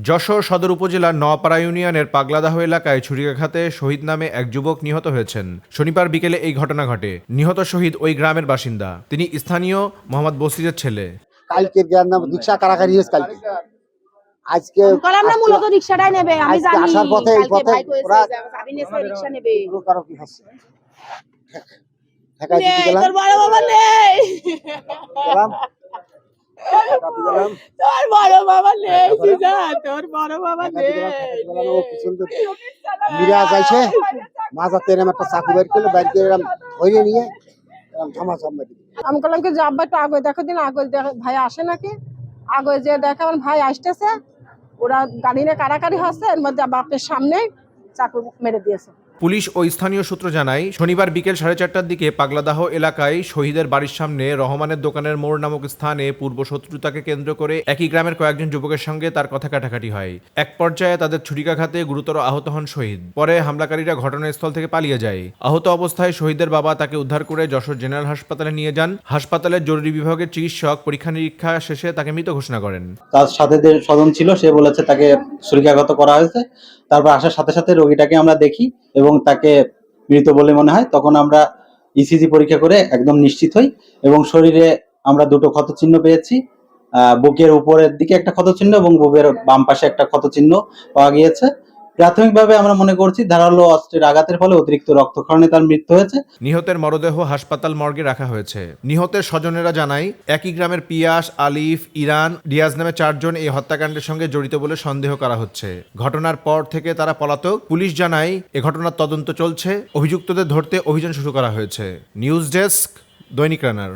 যশোর সদর উপজেলার নোয়াপাড়া ইউনিয়নের পাগলাদাহ এলাকায় ছুরিকাঘাতে শহীদ নামে এক যুবক নিহত হয়েছেন। শনিবার বিকেলে এই ঘটনা ঘটে। নিহত শহীদ ওই গ্রামের বাসিন্দা। তিনি স্থানীয় মোহাম্মদ বসিরের ছেলে। কালকের জ্ঞান নাম রিক্সা কারাকারি হয়েছে কালকে। আজকে আমরা মূলত রিকশাটাই নেবে, আমি আজকে জানি আসার পথে এই কালকে পথে ভাই কইছে ওরা যে আমি নেছে রিকশা নেবে। কারো কি হচ্ছে ঢাকায় দিতে গেলাম, তোর বড় বাবা নেই, গেলাম ঢাকাতে গেলাম, তোর বড় বাবা নেই, সিজা তোর বড় বাবা নেই। ও পিছন থেকে মিরাজ আইছে, মাঝাতে এরকম একটা চাকু বের করলো, বের করে এরকম ধরে নিয়ে এরকম ধামাচাপ মারি। আমি বললাম কি যে আব্বা একটু আগে দেখো দিন, আগে ভাই আসে নাকি। আগে যে দেখে আমার ভাই আসতেছে, ওরা গাড়ি নিয়ে কারাকারি হচ্ছে, এর মধ্যে বাপের সামনে চাকু মেরে দিয়েছে। পুলিশ ও স্থানীয় সূত্র জানায়, শনিবার বিকেল 4:30টার দিকে পাগলাদাহ এলাকায় শহীদের বাড়ির সামনে রহমানের দোকানের মোড় নামক স্থানে পূর্ব শত্রুতাকে কেন্দ্র করে একই গ্রামের কয়েকজন যুবকের সঙ্গে তার কথা কাটাকাটি হয়। এক পর্যায়ে তাদের ছুরিকাঘাতে গুরুতর আহত হন শহীদ। পরে হামলাকারীরা ঘটনাস্থল থেকে পালিয়ে যায়। আহত অবস্থায় শহীদের বাবা তাকে উদ্ধার করে যশোর জেনারেল হাসপাতালে নিয়ে যান। হাসপাতালের জরুরি বিভাগের চিকিৎসক পরীক্ষা নিরীক্ষা শেষে তাকে মৃত ঘোষণা করেন। তার সাথে যে স্বজন ছিল সে বলেছে তাকে ছুরিকাঘাত করা হয়েছে। তারপর আসার সাথে সাথে রোগীটাকে আমরা দেখি এবং তাকে মৃত বলে মনে হয়। তখন আমরা ইসিজি পরীক্ষা করে একদম নিশ্চিত হই এবং শরীরে আমরা দুটো ক্ষতচিহ্ন পেয়েছি। বুকের উপরের দিকে একটা ক্ষতচিহ্ন এবং বুকের বাম পাশে একটা ক্ষতচিহ্ন পাওয়া গিয়েছে। প্রাথমিকভাবে আমরা মনে করছি ধারালো অস্ত্রের আঘাতের ফলে অতিরিক্ত রক্তক্ষরণে তার মৃত্যু হয়েছে। নিহতের মরদেহ হাসপাতাল মর্গে রাখা হয়েছে। নিহতের স্বজনেরা জানায়, একই গ্রামের পিয়াস, আলিফ, ইরান, রিয়াজ নামে 4 জন এই হত্যাকাণ্ডের সঙ্গে জড়িত বলে সন্দেহ করা হচ্ছে। ঘটনার পর থেকে তারা পলাতক। পুলিশ জানায়, এ ঘটনার তদন্ত চলছে। অভিযুক্তদের ধরতে অভিযান শুরু করা হয়েছে। নিউজ ডেস্ক, দৈনিক রানার।